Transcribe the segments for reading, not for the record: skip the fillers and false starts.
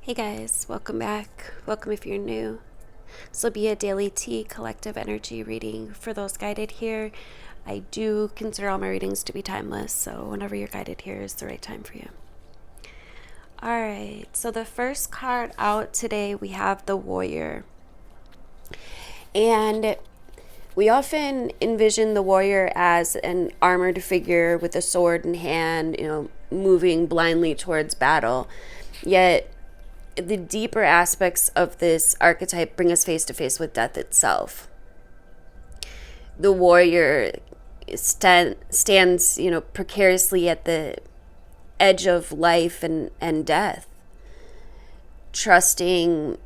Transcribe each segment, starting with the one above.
Hey guys, welcome back. Welcome if you're new. This will be a daily tea collective energy reading for those guided here. I do consider all my readings to be timeless, so whenever you're guided here is the right time for you. Alright, so the first card out today we have the Warrior. And we often envision the warrior as an armored figure with a sword in hand, moving blindly towards battle. Yet the deeper aspects of this archetype bring us face to face with death itself. The warrior stands, precariously at the edge of life and death, trusting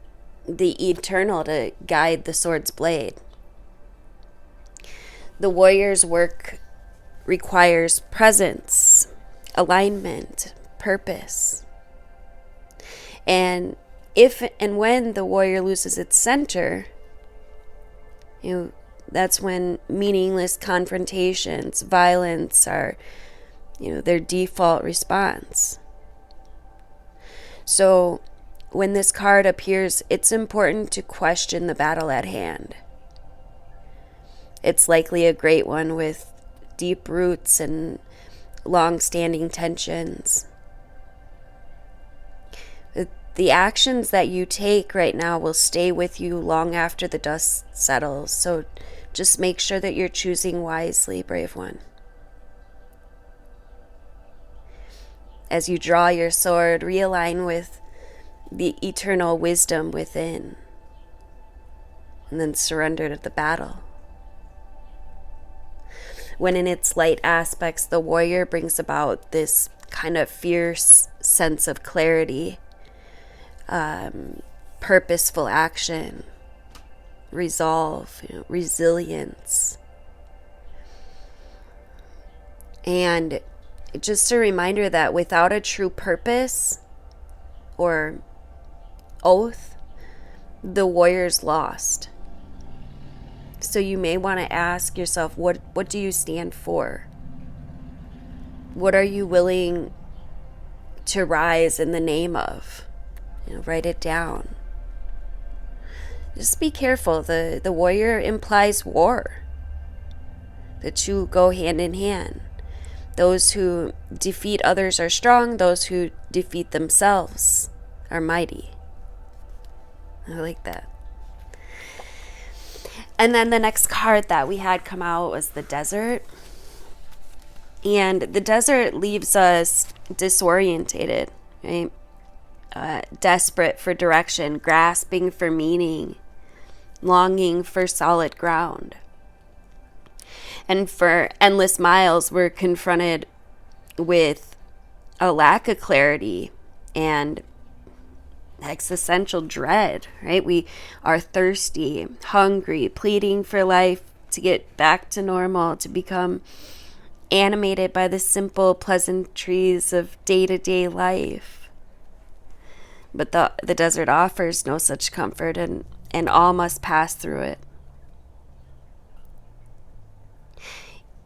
the eternal to guide the sword's blade. The warrior's work requires presence, alignment, purpose. And if and when the warrior loses its center, that's when meaningless confrontations, violence are, their default response. So when this card appears, it's important to question the battle at hand. It's likely a great one with deep roots and long-standing tensions. The actions that you take right now will stay with you long after the dust settles. So just make sure that you're choosing wisely, brave one. As you draw your sword, realign with the eternal wisdom within, and then surrender to the battle. When in its light aspects, the warrior brings about this kind of fierce sense of clarity, purposeful action, resolve, resilience. And just a reminder that without a true purpose or oath, the warrior's lost. So you may want to ask yourself, what do you stand for? What are you willing to rise in the name of? Write it down. Just be careful. The warrior implies war. The two go hand in hand. Those who defeat others are strong. Those who defeat themselves are mighty. I like that. And then the next card that we had come out was the desert. And the desert leaves us disorientated, right? Desperate for direction, grasping for meaning, longing for solid ground. And for endless miles, we're confronted with a lack of clarity and existential dread, right? We are thirsty, hungry, pleading for life to get back to normal, to become animated by the simple pleasantries of day-to-day life. But the desert offers no such comfort, and all must pass through it.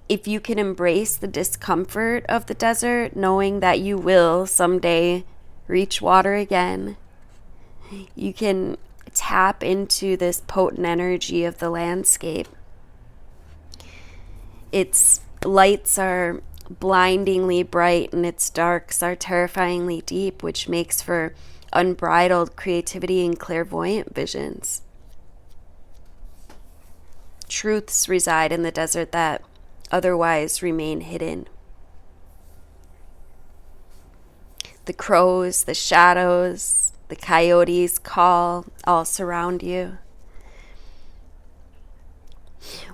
If you can embrace the discomfort of the desert, knowing that you will someday reach water again, you can tap into this potent energy of the landscape. Its lights are blindingly bright and its darks are terrifyingly deep, which makes for unbridled creativity and clairvoyant visions. Truths reside in the desert that otherwise remain hidden. The crows, the shadows, the coyotes call, all surround you.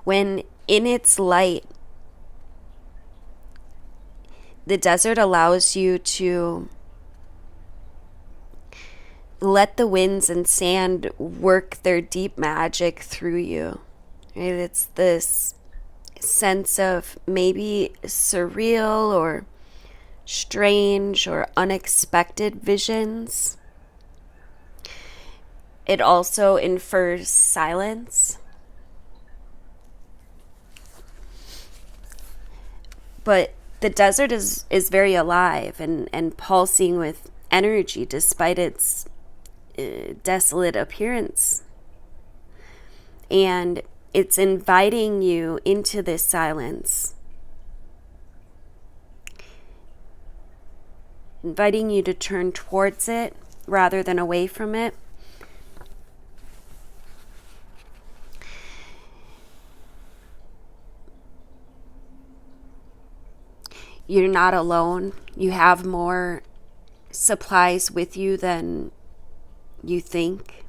When in its light, the desert allows you to let the winds and sand work their deep magic through you. Right? It's this sense of maybe surreal or strange or unexpected visions. It also infers silence. But the desert is very alive and pulsing with energy despite its desolate appearance. And it's inviting you into this silence, inviting you to turn towards it rather than away from it. You're not alone. You have more supplies with you than you think.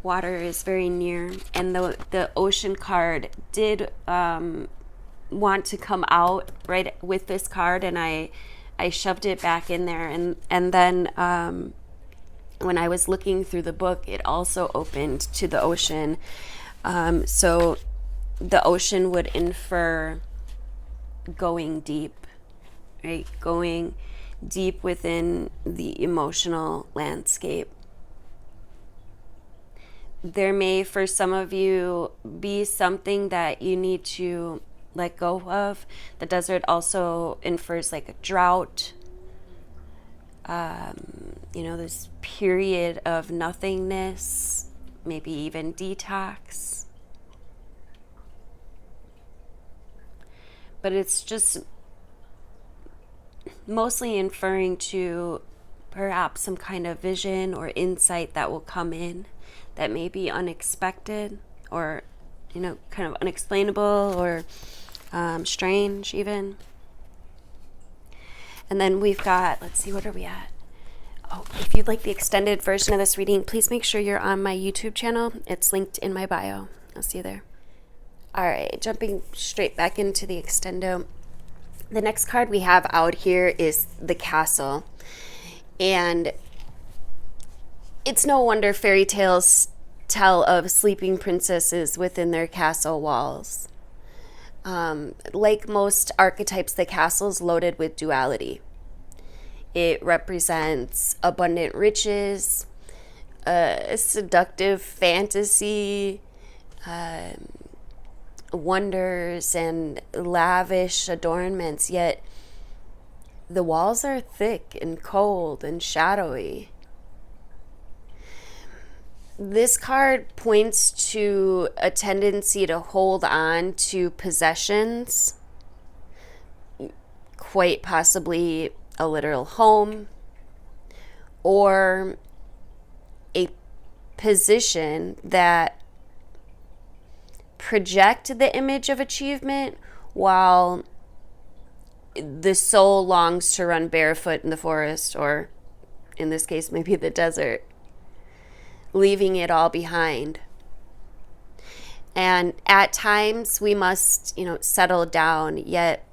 Water is very near, and the ocean card did want to come out right with this card, and I shoved it back in there, and then when I was looking through the book, it also opened to the ocean. So the ocean would infer going deep, right? Going deep within the emotional landscape. There may, for some of you, be something that you need to let go of. The desert also infers like a drought, this period of nothingness, maybe even detox. But it's just mostly inferring to perhaps some kind of vision or insight that will come in that may be unexpected or, kind of unexplainable or strange even. And then we've got, let's see, what are we at? Oh, if you'd like the extended version of this reading, please make sure you're on my YouTube channel. It's linked in my bio. I'll see you there. All right, jumping straight back into the extendo. The next card we have out here is the Castle. And it's no wonder fairy tales tell of sleeping princesses within their castle walls. Like most archetypes, the castle is loaded with duality. It represents abundant riches, a seductive fantasy, wonders and lavish adornments, yet the walls are thick and cold and shadowy. This card points to a tendency to hold on to possessions, quite possibly a literal home, or a position that project the image of achievement while the soul longs to run barefoot in the forest, or in this case maybe the desert, leaving it all behind. And at times we must, settle down, yet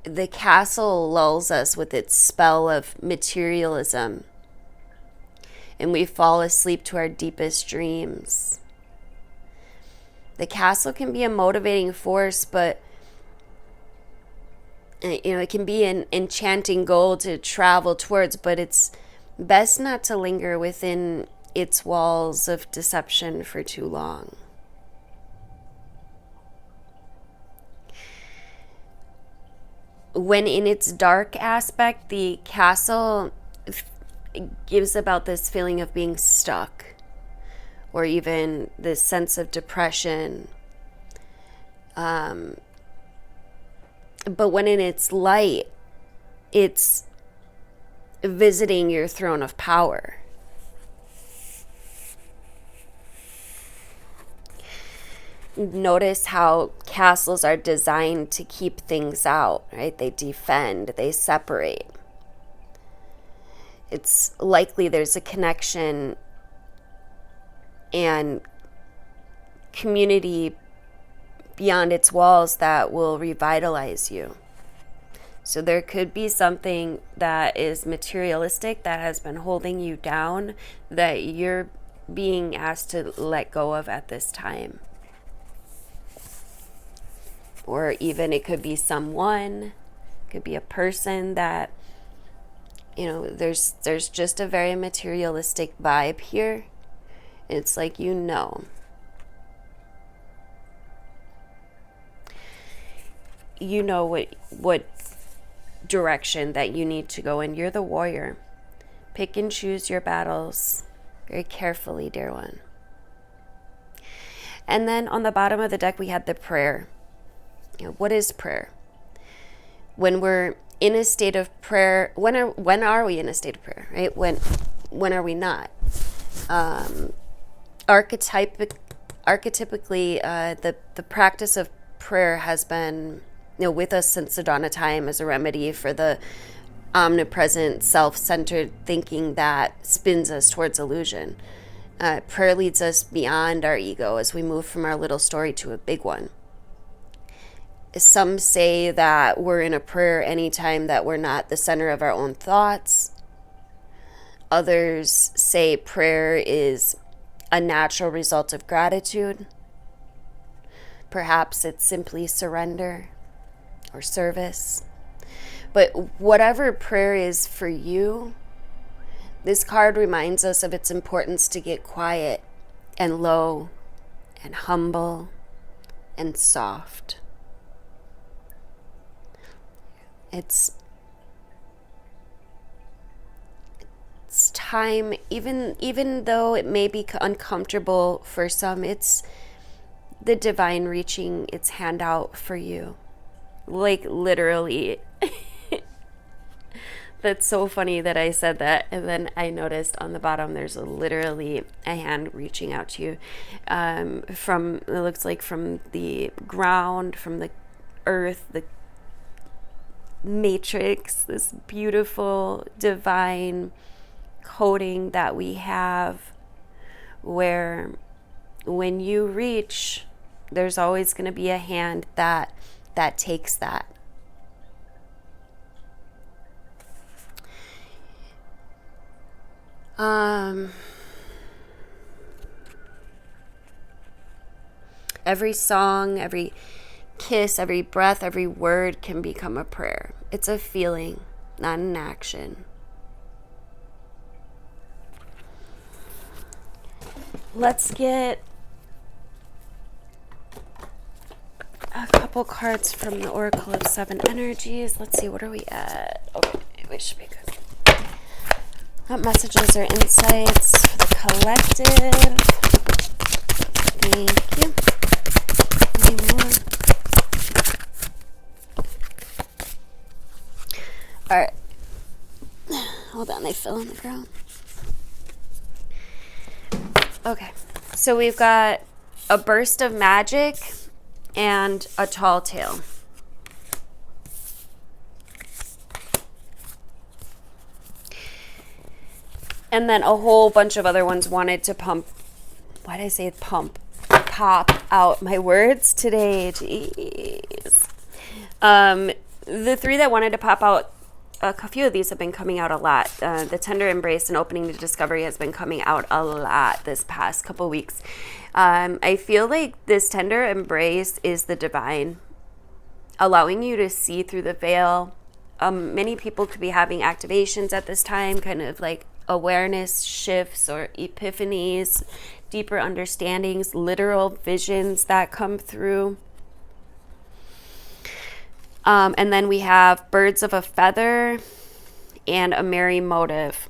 the castle lulls us with its spell of materialism, and we fall asleep to our deepest dreams. The castle can be a motivating force, but it can be an enchanting goal to travel towards, but it's best not to linger within its walls of deception for too long. When in its dark aspect, the castle gives about this feeling of being stuck, or even this sense of depression. But when in its light, it's visiting your throne of power. Notice how castles are designed to keep things out, right? They defend, they separate. It's likely there's a connection and community beyond its walls that will revitalize you. So there could be something that is materialistic that has been holding you down that you're being asked to let go of at this time. Or even it could be someone, it could be a person that, there's just a very materialistic vibe here. It's like, what direction that you need to go in. You're the warrior. Pick and choose your battles very carefully, dear one. And then on the bottom of the deck, we had the prayer. What is prayer? When we're in a state of prayer, when are we in a state of prayer, right? When are we not? Archetypically, the practice of prayer has been with us since the dawn of time as a remedy for the omnipresent, self-centered thinking that spins us towards illusion. Prayer leads us beyond our ego as we move from our little story to a big one. Some say that we're in a prayer anytime that we're not the center of our own thoughts. Others say prayer is a natural result of gratitude. Perhaps it's simply surrender or service. But whatever prayer is for you, this card reminds us of its importance to get quiet and low and humble and soft. It's time, even though it may be uncomfortable for some, it's the divine reaching its hand out for you. Like literally. That's so funny that I said that. And then I noticed on the bottom, there's literally a hand reaching out to you it looks like from the ground, from the earth, the matrix, this beautiful divine coding that we have, where when you reach, there's always going to be a hand that takes that. Every song, every kiss, every breath, every word can become a prayer. It's a feeling, not an action. Let's get a couple cards from the Oracle of Seven Energies. Let's see, what are we at? Okay, we should be good. What messages or insights for the collective? Thank you. Any more? Alright. Hold on, they fell on the ground. Okay, so we've got a burst of magic and a tall tale. And then a whole bunch of other ones wanted to pop out my words today. Jeez. The three that wanted to pop out, a few of these have been coming out a lot. The tender embrace and opening to discovery has been coming out a lot this past couple weeks. I feel like this tender embrace is the divine, allowing you to see through the veil. Many people could be having activations at this time, kind of like awareness shifts or epiphanies, deeper understandings, literal visions that come through. And then we have birds of a feather and a merry motive.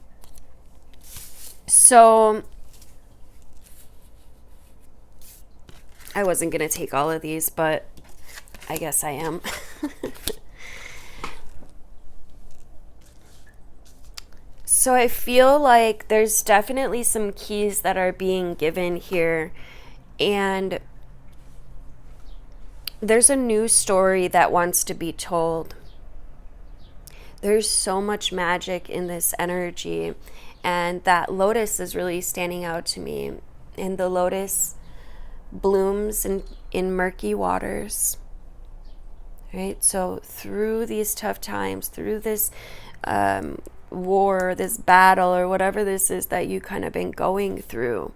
So I wasn't going to take all of these, but I guess I am. So I feel like there's definitely some keys that are being given here, and there's a new story that wants to be told. There's so much magic in this energy, and that lotus is really standing out to me. And the lotus blooms in murky waters, right? So through these tough times, through this war, this battle, or whatever this is that you kind of been going through,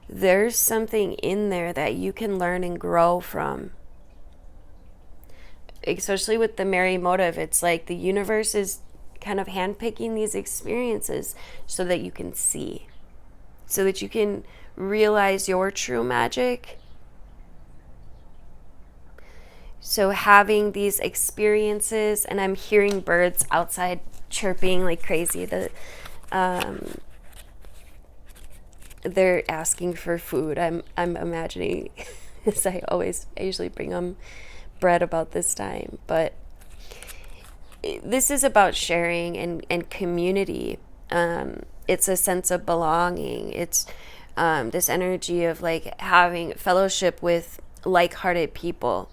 there's something in there that you can learn and grow from. Especially with the merry motive, it's like the universe is kind of handpicking these experiences so that you can see, so that you can realize your true magic, So having these experiences, and I'm hearing birds outside chirping like crazy. They're asking for food. I'm imagining, as I usually bring them bread about this time. But this is about sharing and community. It's a sense of belonging. It's this energy of like having fellowship with like-hearted people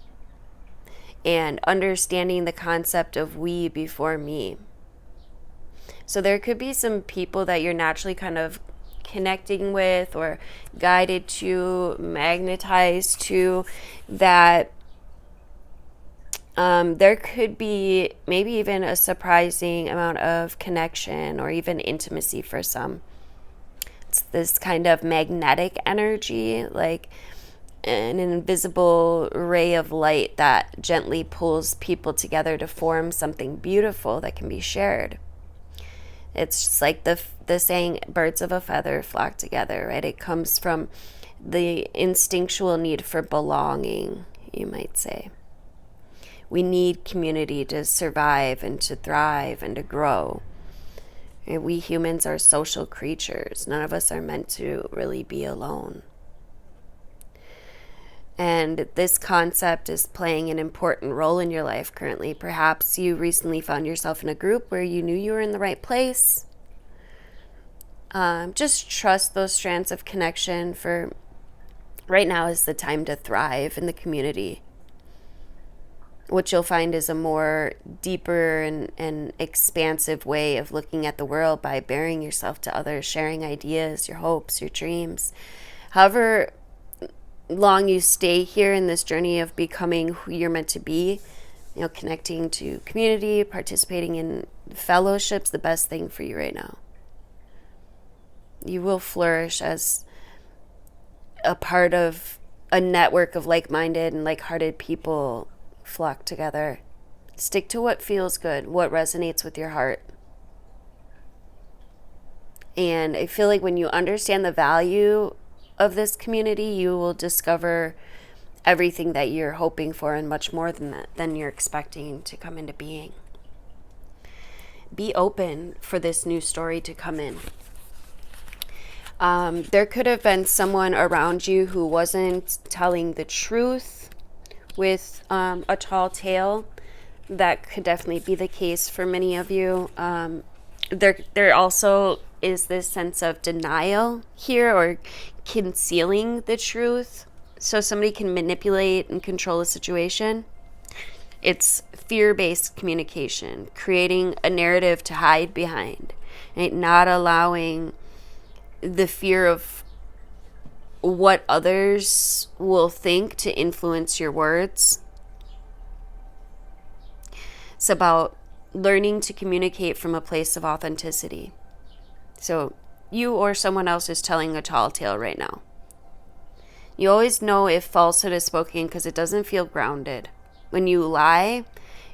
and understanding the concept of we before me. So there could be some people that you're naturally kind of connecting with or guided to, magnetized to, that there could be maybe even a surprising amount of connection or even intimacy for some. It's this kind of magnetic energy, like an invisible ray of light that gently pulls people together to form something beautiful that can be shared. It's just like the saying, birds of a feather flock together, right? It comes from the instinctual need for belonging, you might say. We need community to survive and to thrive and to grow. And we humans are social creatures. None of us are meant to really be alone. And this concept is playing an important role in your life currently. Perhaps you recently found yourself in a group where you knew you were in the right place. Just trust those strands of connection. For right now is the time to thrive in the community. What you'll find is a more deeper and expansive way of looking at the world by bearing yourself to others, sharing ideas, your hopes, your dreams. However long you stay here in this journey of becoming who you're meant to be, connecting to community, participating in fellowships, the best thing for you right now. You will flourish as a part of a network of like-minded and like-hearted people flock together. Stick to what feels good, what resonates with your heart. And I feel like when you understand the value of this community, you will discover everything that you're hoping for and much more than you're expecting to come into being. Be open for this new story to come in. There could have been someone around you who wasn't telling the truth with a tall tale. That could definitely be the case for many of you. There also is this sense of denial here, or concealing the truth so somebody can manipulate and control a situation. It's fear-based communication, creating a narrative to hide behind, right? Not allowing the fear of what others will think to influence your words. It's about learning to communicate from a place of authenticity. So you or someone else is telling a tall tale right now. You always know if falsehood is spoken because it doesn't feel grounded. When you lie,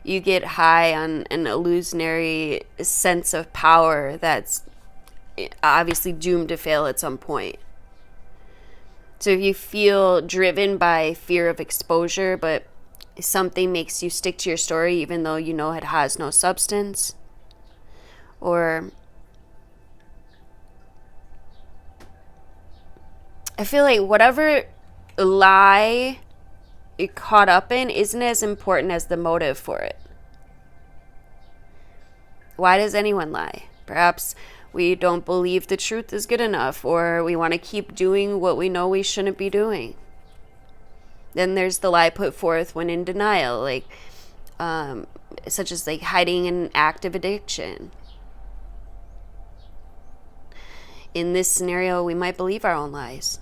you get high on an illusionary sense of power that's obviously doomed to fail at some point. So if you feel driven by fear of exposure, but something makes you stick to your story even though you know it has no substance, or I feel like whatever lie you're caught up in isn't as important as the motive for it. Why does anyone lie? Perhaps we don't believe the truth is good enough, or we want to keep doing what we know we shouldn't be doing. Then there's the lie put forth when in denial, like such as like hiding an active addiction. In this scenario, we might believe our own lies.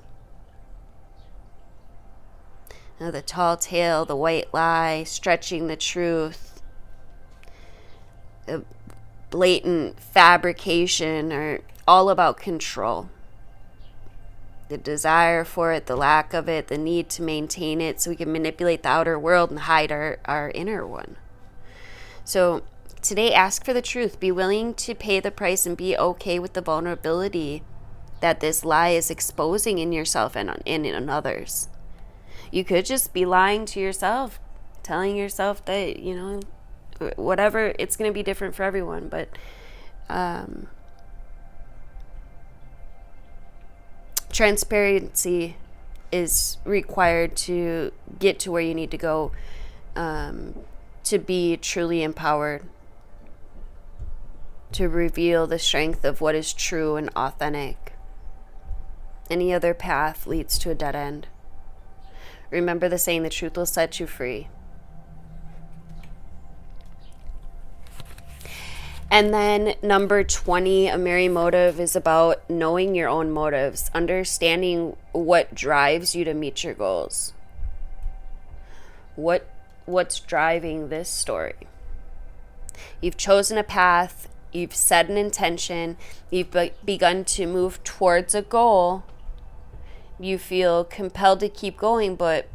The tall tale, the white lie, stretching the truth, the blatant fabrication are all about control. The desire for it, the lack of it, the need to maintain it so we can manipulate the outer world and hide our inner one. So today, ask for the truth. Be willing to pay the price and be okay with the vulnerability that this lie is exposing in yourself and in others. You could just be lying to yourself, telling yourself that, you know, whatever, it's going to be different for everyone, but transparency is required to get to where you need to go, to be truly empowered, to reveal the strength of what is true and authentic. Any other path leads to a dead end. Remember the saying, the truth will set you free. And then number 20, a merry motive, is about knowing your own motives, understanding what drives you to meet your goals. What's driving this story? You've chosen a path, you've set an intention, you've begun to move towards a goal. You feel compelled to keep going, but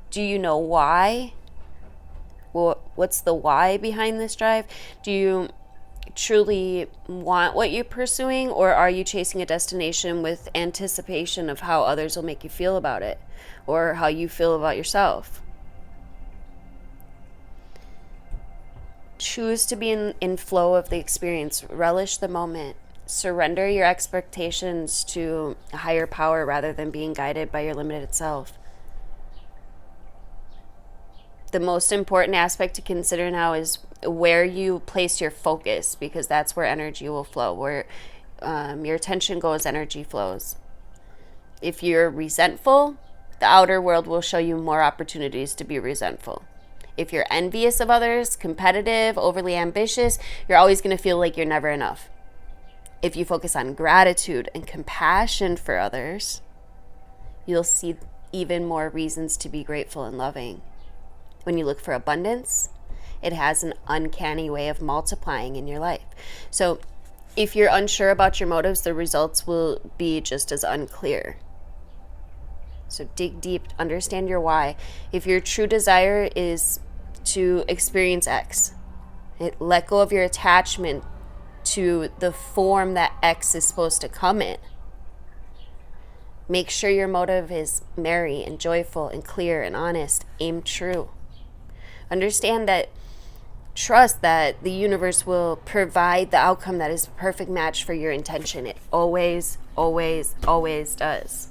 do you know why? What's the why behind this drive? Do you truly want what you're pursuing, or are you chasing a destination with anticipation of how others will make you feel about it, or how you feel about yourself? Choose to be in flow of the experience. Relish the moment. Surrender your expectations to a higher power rather than being guided by your limited self. The most important aspect to consider now is where you place your focus, because that's where energy will flow. Where your attention goes, energy flows. If you're resentful, the outer world will show you more opportunities to be resentful. If you're envious of others, competitive, overly ambitious, you're always going to feel like you're never enough. If you focus on gratitude and compassion for others, you'll see even more reasons to be grateful and loving. When you look for abundance, it has an uncanny way of multiplying in your life. So if you're unsure about your motives, the results will be just as unclear. So dig deep, understand your why. If your true desire is to experience X, let go of your attachment to the form that X is supposed to come in. Make sure your motive is merry and joyful and clear and honest. Aim true. Understand that, trust that the universe will provide the outcome that is a perfect match for your intention. It always, always, always does.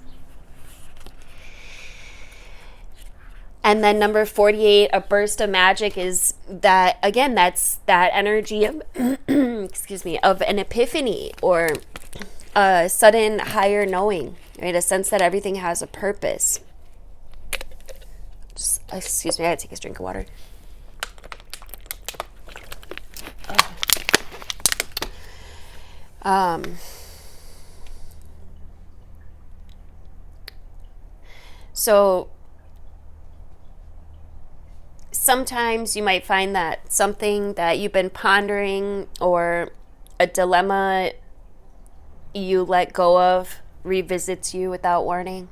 And then number 48, a burst of magic, is that, again, that's that energy of, excuse me, of an epiphany, or a sudden higher knowing, right? A sense that everything has a purpose. Excuse me, I gotta take a drink of water. So sometimes you might find that something that you've been pondering, or a dilemma you let go of, revisits you without warning.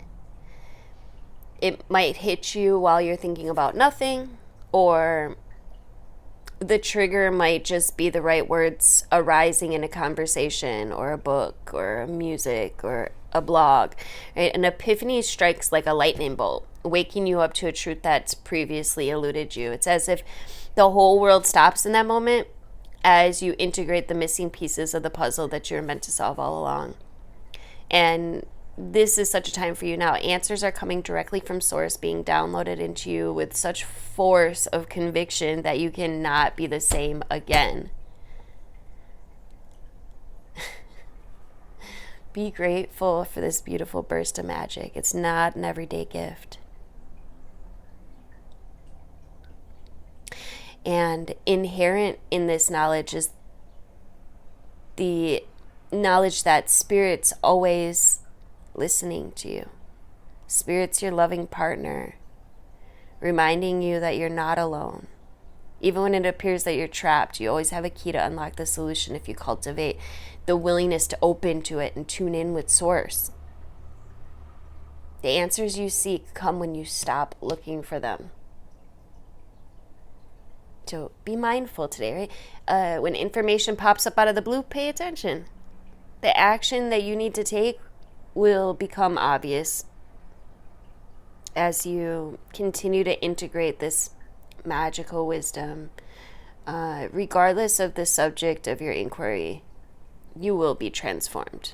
It might hit you while you're thinking about nothing, or the trigger might just be the right words arising in a conversation, or a book, or music, or a blog. Right? An epiphany strikes like a lightning bolt, waking you up to a truth that's previously eluded you. It's as if the whole world stops in that moment as you integrate the missing pieces of the puzzle that you're meant to solve all along. And this is such a time for you now. Answers are coming directly from source, being downloaded into you with such force of conviction that you cannot be the same again. Be grateful for this beautiful burst of magic. It's not an everyday gift. And inherent in this knowledge is the knowledge that Spirit's always listening to you. Spirit's your loving partner, reminding you that you're not alone. Even when it appears that you're trapped, you always have a key to unlock the solution if you cultivate the willingness to open to it and tune in with Source. The answers you seek come when you stop looking for them. So be mindful today, right? When information pops up out of the blue, pay attention. The action that you need to take will become obvious as you continue to integrate this magical wisdom, regardless of the subject of your inquiry, you will be transformed.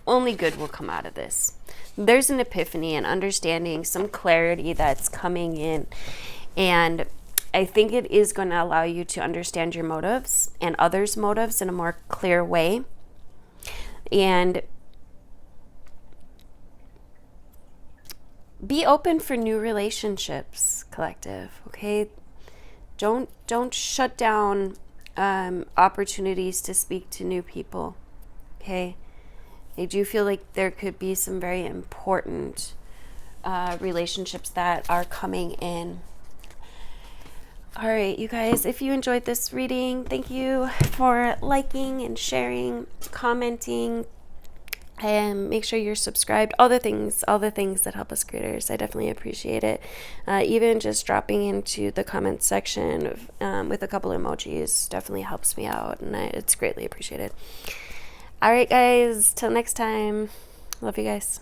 Only good will come out of this. There's an epiphany and understanding, some clarity that's coming in. And I think it is going to allow you to understand your motives and others' motives in a more clear way. And be open for new relationships, collective, okay? Don't shut down opportunities to speak to new people, okay? I do feel like there could be some very important relationships that are coming in. All right, you guys, if you enjoyed this reading, thank you for liking and sharing, commenting, and make sure you're subscribed. All the things that help us creators. I definitely appreciate it. Even just dropping into the comments section with a couple emojis definitely helps me out, and it's greatly appreciated. All right, guys, till next time. Love you guys.